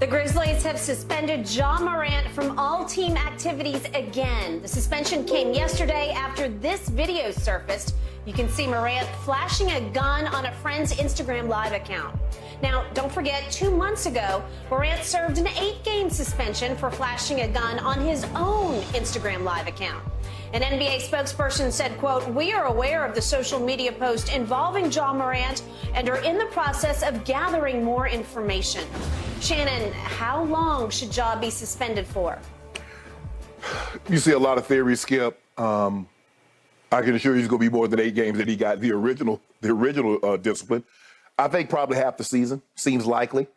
The Grizzlies have suspended Ja Morant from all team activities again. The suspension came yesterday after this video surfaced. You can see Morant flashing a gun on a friend's Instagram Live account. Now, don't forget, 2 months ago, Morant served an 8-game suspension for flashing a gun on his own Instagram Live account. An NBA spokesperson said, quote, "We are aware of the social media post involving Ja Morant and are in the process of gathering more information." Shannon, how long should Ja be suspended for? You see a lot of theories, Skip. I can assure you it's going to be more than 8 games that he got the original discipline. I think probably half the season seems likely.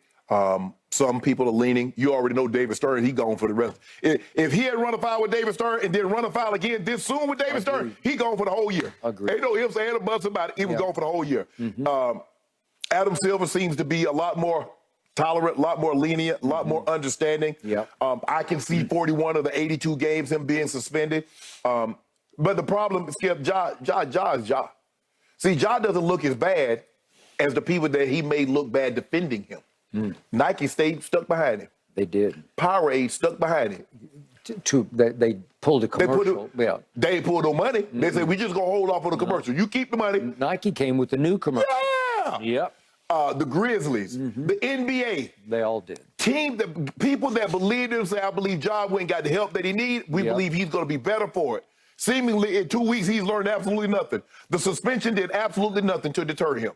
Some people are leaning. You already know David Stern, he gone for the rest. If he had run afoul with David Stern and then run afoul again this soon with David Stern, he gone for the whole year. Agreed. Ain't no ifs, ands, or buts about it. He was gone for the whole year. Adam Silver seems to be a lot more tolerant, a lot more lenient, a lot more understanding. I can see 41 of the 82 games him being suspended. But the problem, Skip, Ja is Ja. See, Ja doesn't look as bad as the people that he made look bad defending him. Nike stayed stuck behind him. They did. Powerade stuck behind him. They pulled a commercial. They pulled no money. They said, we just going to hold off on the commercial. You keep the money. Nike came with a new commercial. Yeah. Yep. The Grizzlies, the NBA. They all did. People that believe him say, I believe Ja went and got the help that he needs. We believe he's going to be better for it. Seemingly, in 2 weeks, he's learned absolutely nothing. The suspension did absolutely nothing to deter him.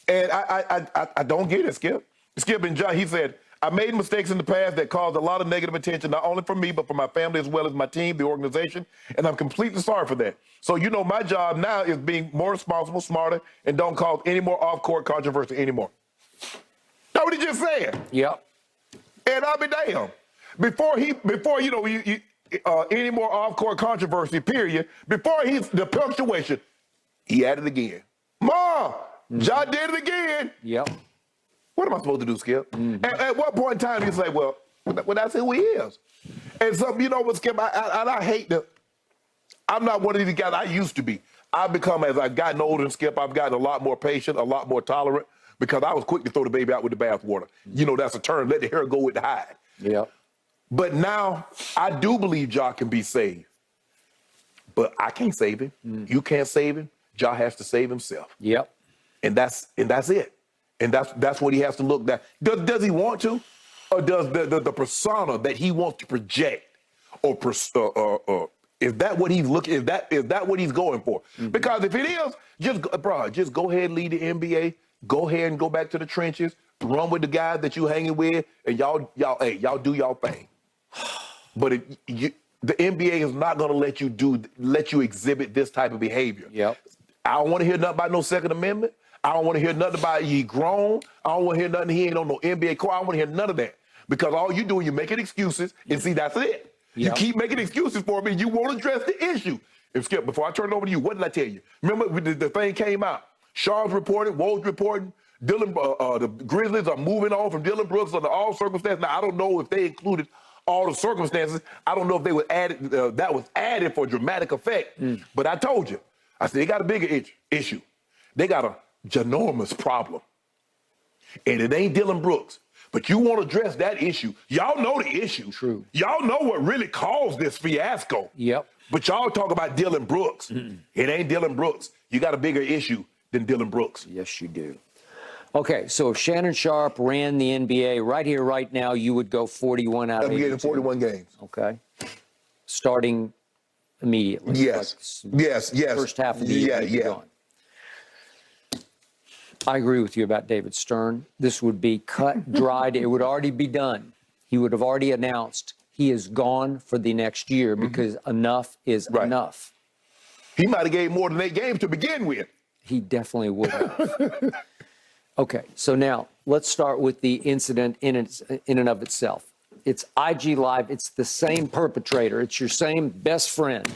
And I don't get it, Skip. Skip and Ja, he said, I made mistakes in the past that caused a lot of negative attention, not only from me, but from my family as well as my team, the organization, and I'm completely sorry for that. So, you know, my job now is being more responsible, smarter, and don't cause any more off-court controversy anymore. That's what he just said. Yep. And I'll be damned. Before you know, any more off-court controversy, period, before the punctuation, he added again. Ma, Ja did it again. Yep. What am I supposed to do, Skip? At what point in time you say, well, that's who he is? And so, you know what, Skip, I hate I'm not one of these guys I used to be. I've become, as I've gotten older, Skip, I've gotten a lot more patient, a lot more tolerant, because I was quick to throw the baby out with the bathwater. You know, that's a term, let the hair go with the hide. Yep. But now, I do believe Ja can be saved. But I can't save him. You can't save him. Ja has to save himself. Yep. And that's it. And that's what he has to look at. Does he want to? Or does the persona that he wants to project, or is that what he's looking? Is that what he's going for? Because if it is, just go ahead and lead the NBA. Go ahead and go back to the trenches. Run with the guys that you hanging with, and y'all do y'all thing. But the NBA is not going to let you exhibit this type of behavior. Yep. I don't want to hear nothing about no Second Amendment. I don't want to hear nothing about he grown. I don't want to hear nothing. He ain't on no NBA court. I don't want to hear none of that. Because all you doing, you're making excuses, and see, that's it. Yep. You keep making excuses for me. You won't address the issue. And Skip, before I turn it over to you, what did I tell you? Remember the thing came out. Shaw's reported, Woj reporting. The Grizzlies are moving on from Dylan Brooks under all circumstances. Now, I don't know if they included all the circumstances. I don't know if they were added. That was added for dramatic effect. But I told you, I said they got a bigger issue. They got a ginormous problem, and it ain't Dylan Brooks. But you want to address that issue. Y'all know the issue. True. Y'all know what really caused this fiasco. Yep. But y'all talk about Dylan Brooks. It ain't Dylan Brooks. You got a bigger issue than Dylan Brooks. Yes, you do. Okay, so if Shannon Sharpe ran the NBA right here, right now, you would go 41 out of 82. I'm getting 41 games. Okay. Starting immediately. Yes. Yes. First half of the year. Gone. I agree with you about David Stern. This would be cut, dried. It would already be done. He would have already announced he is gone for the next year because enough is enough. He might have gave more than 8 games to begin with. He definitely would have. Okay, so now let's start with the incident in and of itself. It's IG Live. It's the same perpetrator. It's your same best friend.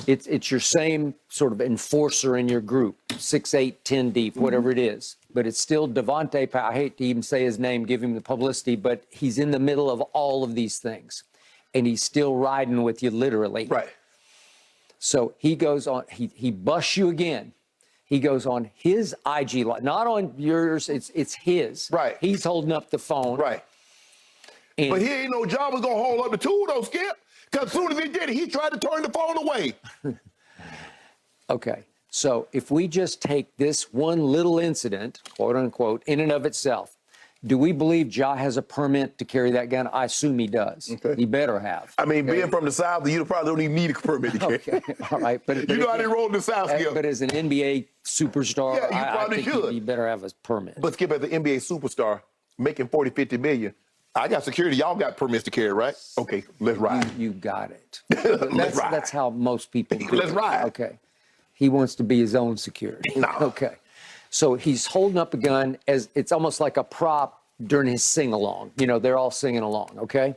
It's your same sort of enforcer in your group, 6, 8, 10 deep, whatever it is. But it's still Devontae Powell. I hate to even say his name, give him the publicity, but he's in the middle of all of these things. And he's still riding with you, literally. Right. So he goes on, he busts you again. He goes on his IG Live, not on yours, it's his. Right. He's holding up the phone. Right. But he ain't no job was going to hold up the tool, though, Skip. Because as soon as he did it, he tried to turn the phone away. Okay. So if we just take this one little incident, quote unquote, in and of itself, do we believe Ja has a permit to carry that gun? I assume he does. Okay. He better have. I mean, being from the South, you probably don't even need a permit to carry. Okay. All right. But you know how they roll in the South, Skip. But as an NBA superstar, yeah, you probably I think should. you better have a permit. But Skip, as an NBA superstar, making 40, 50 million, I got security. Y'all got permits to carry, right? Okay, let's ride. You got it. Let's ride. That's how most people do Let's it. ride. Okay. He wants to be his own security. No. Okay. So he's holding up a gun as it's almost like a prop during his sing-along. You know, they're all singing along, okay?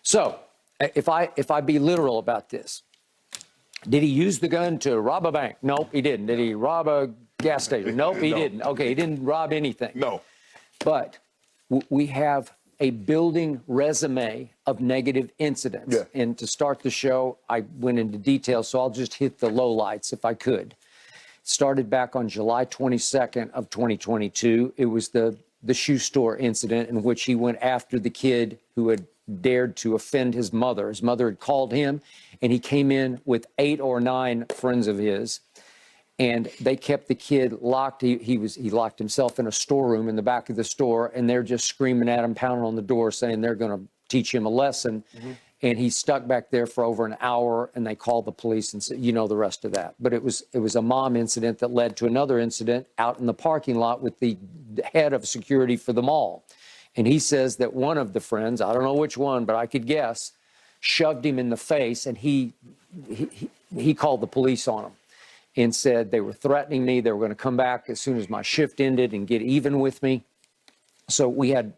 So if I be literal about this, did he use the gun to rob a bank? Nope, he didn't. Did he rob a gas station? Nope, he didn't. Okay, he didn't rob anything. No. But we have a building resume of negative incidents. Yeah. And to start the show, I went into detail, so I'll just hit the lowlights if I could. It started back on July 22nd of 2022. It was the shoe store incident in which he went after the kid who had dared to offend his mother. His mother had called him, and he came in with 8 or 9 friends of his. And they kept the kid locked. He locked himself in a storeroom in the back of the store, and they're just screaming at him, pounding on the door, saying they're going to teach him a lesson. Mm-hmm. And he stuck back there for over an hour, and they called the police and said, you know the rest of that. But it was a mom incident that led to another incident out in the parking lot with the head of security for the mall. And he says that one of the friends, I don't know which one, but I could guess, shoved him in the face, and he called the police on him and said they were threatening me. They were going to come back as soon as my shift ended and get even with me. So we had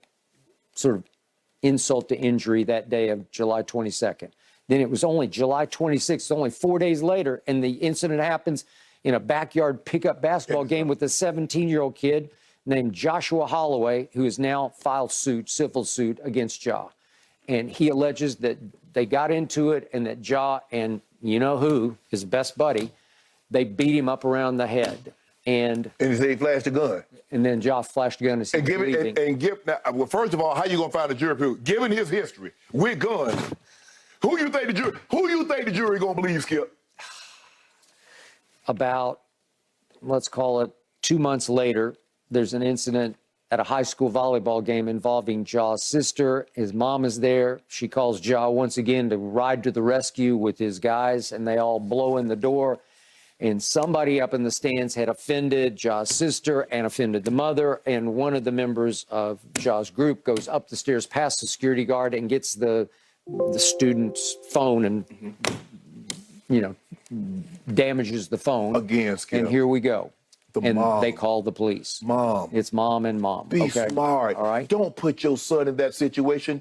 sort of insult to injury that day of July 22nd. Then it was only July 26th, only 4 days later, and the incident happens in a backyard pickup basketball game with a 17-year-old kid named Joshua Holloway, who has now filed civil suit against Ja. And he alleges that they got into it and that Ja and you know who, his best buddy, they beat him up around the head. And he said he flashed a gun. And then Ja flashed a gun and said, well, first of all, how you gonna find a jury pool? Given his history with guns, who you think the jury gonna believe, Skip? About, let's call it 2 months later, there's an incident at a high school volleyball game involving Ja's sister. His mom is there. She calls Ja once again to ride to the rescue with his guys, and they all blow in the door. And somebody up in the stands had offended Ja's sister and offended the mother. And one of the members of Ja's group goes up the stairs past the security guard and gets the student's phone and, you know, damages the phone. Again, Skip. And here we go. Mom. They call the police. Mom. It's mom and mom. Be smart. All right. Don't put your son in that situation.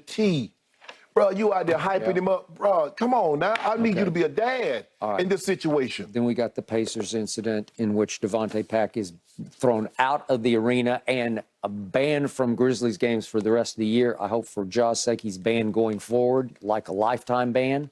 Bro, you out there hyping him up. Bro, come on now. I need you to be a dad in this situation. Then we got the Pacers incident in which Devontae Pack is thrown out of the arena and banned from Grizzlies games for the rest of the year. I hope for Ja's sake he's banned going forward, like a lifetime ban.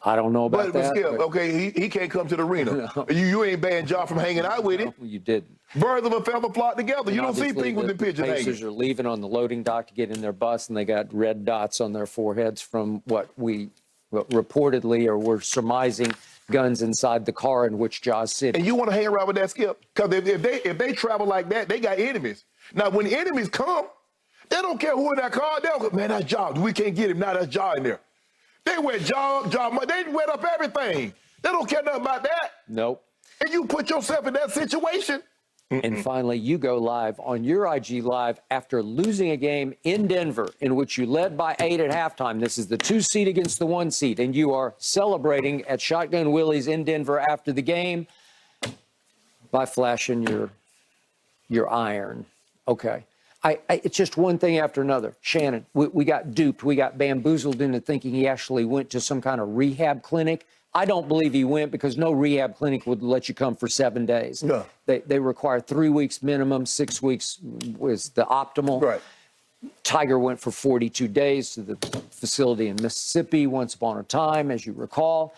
I don't know about that. But Skip, okay, he can't come to the arena. No. You ain't banned Ja from hanging out with him. No, you didn't. Birds of a feather flock together. And you don't see penguins and pigeons hanging. The Pacers are leaving on the loading dock to get in their bus, and they got red dots on their foreheads from what we reportedly or were surmising guns inside the car in which Ja's sitting. And you want to hang around with that, Skip? Because if they travel like that, they got enemies. Now, when the enemies come, they don't care who in that car. They'll go, man, that's Ja. We can't get him. Now that's Ja in there. They wear Ja, they wet up everything. They don't care nothing about that. Nope. And you put yourself in that situation. And finally, you go live on your IG Live after losing a game in Denver in which you led by 8 at halftime. This is the 2 seed against the 1 seed, and you are celebrating at Shotgun Willie's in Denver after the game by flashing your iron. Okay. It's just one thing after another. Shannon, we got duped. We got bamboozled into thinking he actually went to some kind of rehab clinic. I don't believe he went because no rehab clinic would let you come for 7 days. No. They require 3 weeks minimum. 6 weeks was the optimal. Right. Tiger went for 42 days to the facility in Mississippi once upon a time, as you recall.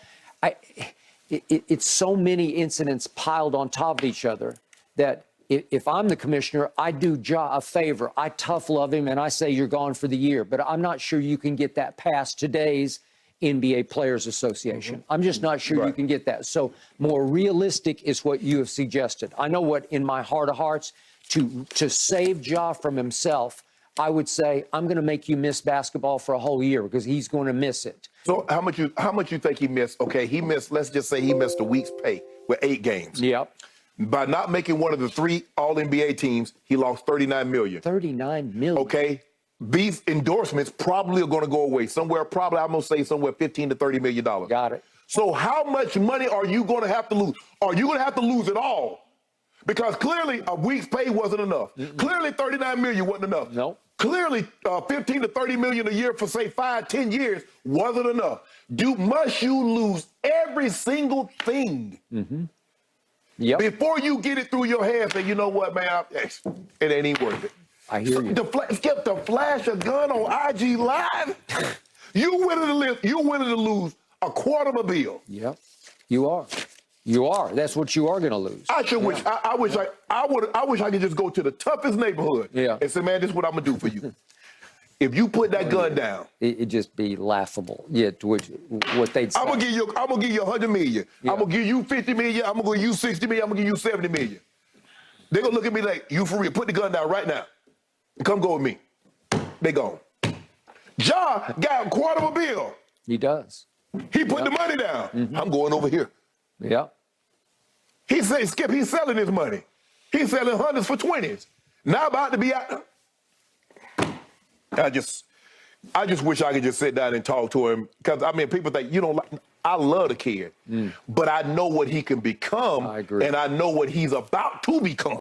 It's so many incidents piled on top of each other that if I'm the commissioner, I do Ja a favor. I tough love him and I say you're gone for the year. But I'm not sure you can get that past today's NBA Players Association. I'm just not sure you can get that. So more realistic is what you have suggested. I know what in my heart of hearts, to save Ja from himself, I would say, I'm going to make you miss basketball for a whole year because he's going to miss it. So how much you think he missed? Okay, he missed, let's just say he missed a week's pay with 8 games. Yep. By not making one of the 3 All-NBA teams, he lost $39 million. $39 million. Okay, these endorsements probably are going to go away. Somewhere, probably, I'm going to say somewhere $15 to $30 million. Got it. So how much money are you going to have to lose? Are you going to have to lose it all? Because clearly a week's pay wasn't enough. Clearly $39 million wasn't enough. Nope. Clearly 15 to 30 million a year for say 5, 10 years wasn't enough. Must you lose every single thing before you get it through your head? Say, you know what, man, it ain't even worth it. I hear you. Skip the flash a gun on IG Live. You willing to lose $250 million. Yep, you are. You are. That's what you are going to lose. I wish I could just go to the toughest neighborhood and say, man, this is what I'm gonna do for you. If you put that gun down, it'd just be laughable. Yeah, to what they'd say. I'm gonna give you $100 million. I'm gonna give you $50 million. I'm gonna give you $60 million. I'm gonna give you $70 million. They're gonna look at me like, you for real? Put the gun down right now. Come go with me. They gone. Ja got $250 million. He does. He put the money down. I'm going over here. Yeah. He said, Skip, he's selling his money. He's selling hundreds for 20s. Now about to be out. I just wish I could just sit down and talk to him. Because, I mean, people think, you know, I love the kid. But I know what he can become. I agree. And I know what he's about to become.